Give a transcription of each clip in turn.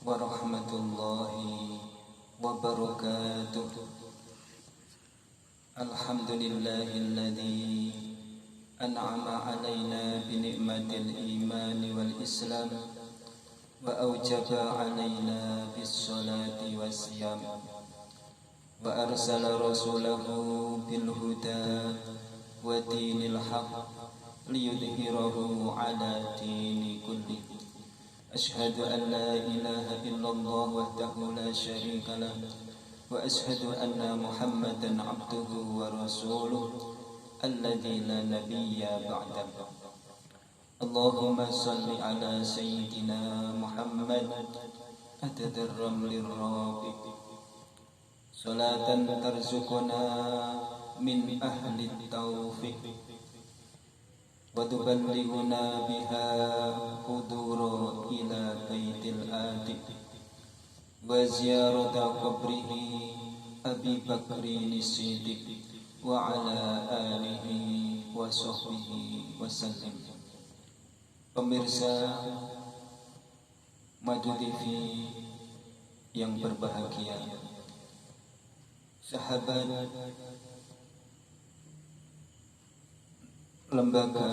warahmatullahi wabarakatuh. Alhamdulillahilladzi an'ama alaina binikmatil iman wal islam wa awjaba alaina bis salati was siyam wa arsala rasulahu bil huda wa dinil haqq liyudhhirahu ala dini kulli. Ashhadu an la ilaha illallah wahdahu la syarika lah wa ashhadu anna Muhammadan abduhu wa rasuluh alladzi la nabiyya ba'dahu. Allahumma salli ala sayyidina Muhammad adadar ramlir rabiq salatan tarzuquna min ahli taufiq wa tuballighuna biha hudura ila baitil atiq wa ziyarata qabrihi Abi Bakrin Siddiq wa ala alihi wa sahbihi wa sallim. Pemirsa Madu TV yang berbahagia, sahabat Lembaga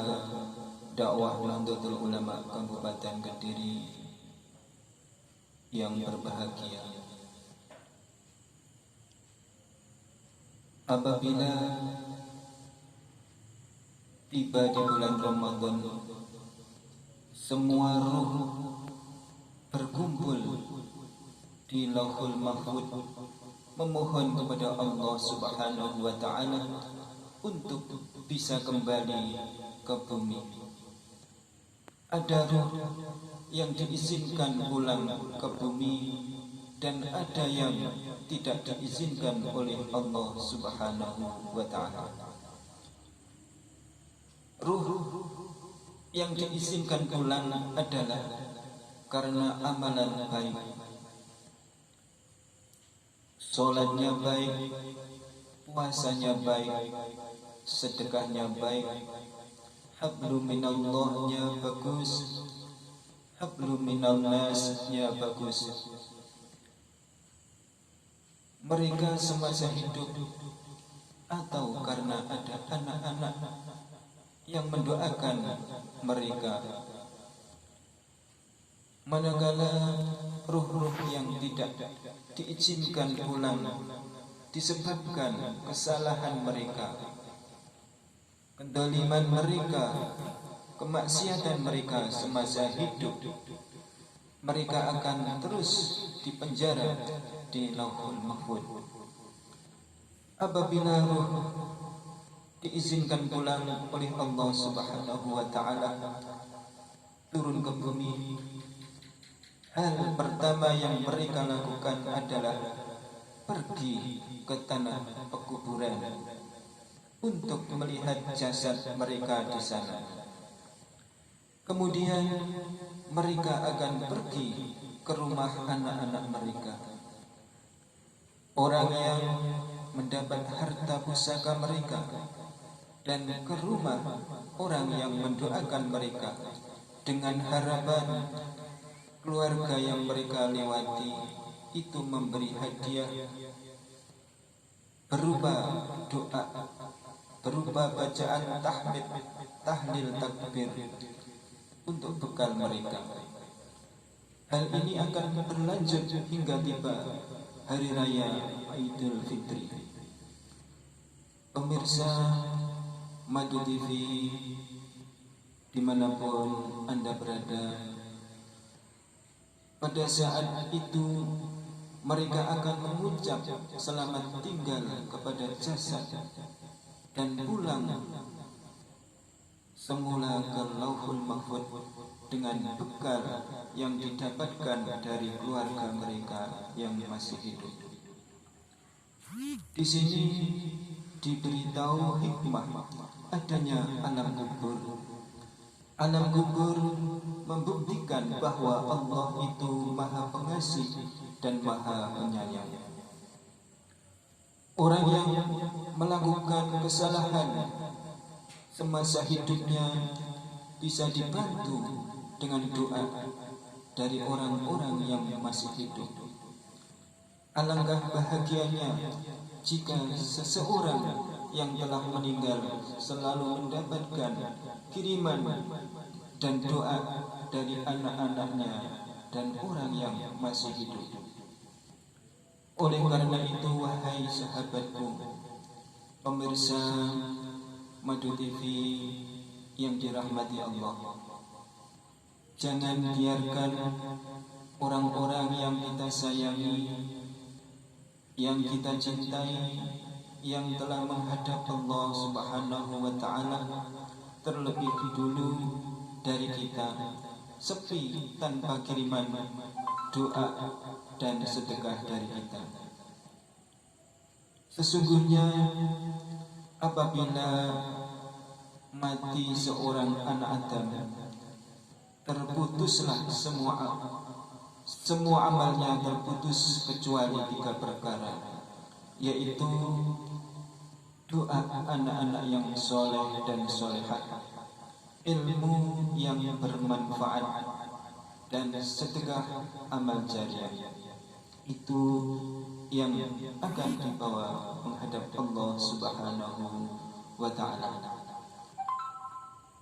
Dakwah Nahdlatul Ulama Kabupaten Kediri yang berbahagia, apabila tiba di bulan Ramadan, semua ruh berkumpul di Lauhul Mahfuz memohon kepada Allah Subhanahu wa Ta'ala untuk bisa kembali ke bumi. Ada ruh yang diizinkan pulang ke bumi dan ada yang tidak diizinkan oleh Allah Subhanahu wa Ta'ala. Ruh yang diizinkan pulang adalah karena amalan baik, sholatnya baik, puasanya baik, sedekahnya baik, hablum minallahnya bagus, hablum minannasnya bagus. Mereka semasa hidup atau karena ada anak-anak yang mendoakan mereka. Manakala ruh-ruh yang tidak diizinkan pulang disebabkan kesalahan mereka, kedoliman mereka, kemaksiatan mereka semasa hidup, mereka akan terus dipenjara di Lauhul Mahfuz. Apabila ruh diizinkan pulang oleh Allah Subhanahu wa Ta'ala turun ke bumi, hal pertama yang mereka lakukan adalah pergi ke tanah pekuburan untuk melihat jasad mereka di sana. Kemudian mereka akan pergi ke rumah anak-anak mereka, orang yang mendapat harta pusaka mereka, dan ke rumah orang yang mendoakan mereka dengan harapan keluarga yang mereka lewati itu memberi hadiah berupa doa, berupa bacaan tahmid, tahlil, takbir untuk bekal mereka. Hal ini akan berlanjut hingga tiba hari raya Idul Fitri. Pemirsa Madu TV dimanapun Anda berada, pada saat itu mereka akan mengucap selamat tinggal kepada jasad dan pulang semula ke Lauhul Mahfuz dengan bekal yang didapatkan dari keluarga mereka yang masih hidup. Di sini diberitahu hikmah adanya alam kubur. Alam kubur membuktikan bahwa Allah itu Maha Pengasih dan Maha Penyayang. Orang yang melakukan kesalahan semasa hidupnya bisa dibantu dengan doa, dari orang-orang yang masih hidup. Alangkah bahagianya jika seseorang yang telah meninggal selalu mendapatkan kiriman dan doa dari anak-anaknya dan orang yang masih hidup. Oleh karena itu, wahai sahabatku, pemirsa Madu TV yang dirahmati Allah, jangan biarkan orang-orang yang kita sayangi, yang kita cintai, yang telah menghadap Allah Subhanahu wa Ta'ala terlebih dulu dari kita, sepi tanpa kiriman doa dan sedekah dari kita. Sesungguhnya apabila mati seorang anak Adam, terputuslah semua amalnya terputus kecuali 3 perkara, yaitu doa anak-anak yang soleh dan solehat, ilmu yang bermanfaat, dan sedekah amal jariah. Itu yang akan dibawa menghadap Allah Subhanahu wa Ta'ala.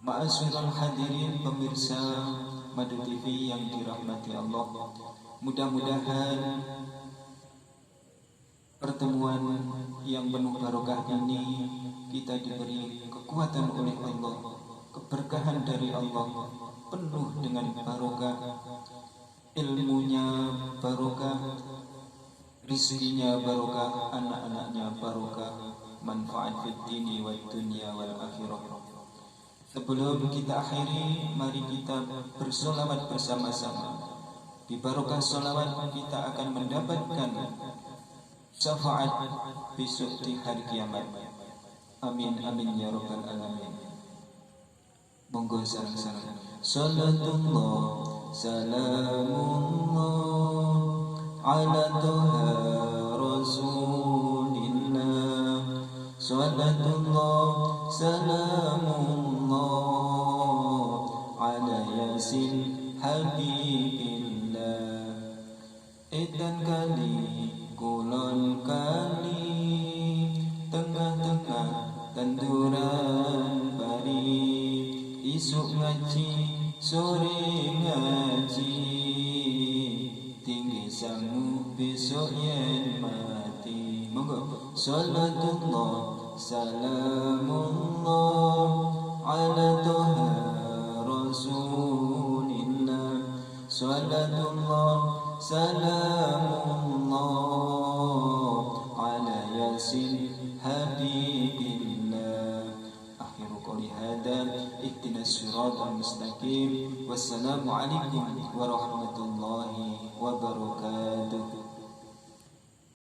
Ma'asyiral hadirin pemirsa Madu TV yang dirahmati Allah, mudah-mudahan pertemuan yang penuh barokah ini kita diberi kekuatan oleh Allah, keberkahan dari Allah, penuh dengan barokah, ilmunya barokah, rizkinya barokah, anak-anaknya barokah, manfaat fid dini wad dunya wal akhirah. Sebelum kita akhiri, mari kita bersolawat bersama-sama. Di barokah solawat kita akan mendapatkan syafaat besok di hari kiamat. Amin amin ya rabbal alamin. Monggo sareng-sareng. Salatullah salamullah ala toha rasulillah. Salatullah salamullah ala yasin habibillah. Edan kali kulon kali tengah-tengah tanduran pari, isuk ngaji sore ngaji, tinggi sangu besok yen mati. Monggo. Salatullah salamullah ala toha rasulillah. Salatullah salamullah ala yasin habibillah. Akhiru qouli hadza ihdinas siratal mustaqim. Wassalamu alaikum warahmatullahi wabarakatuh.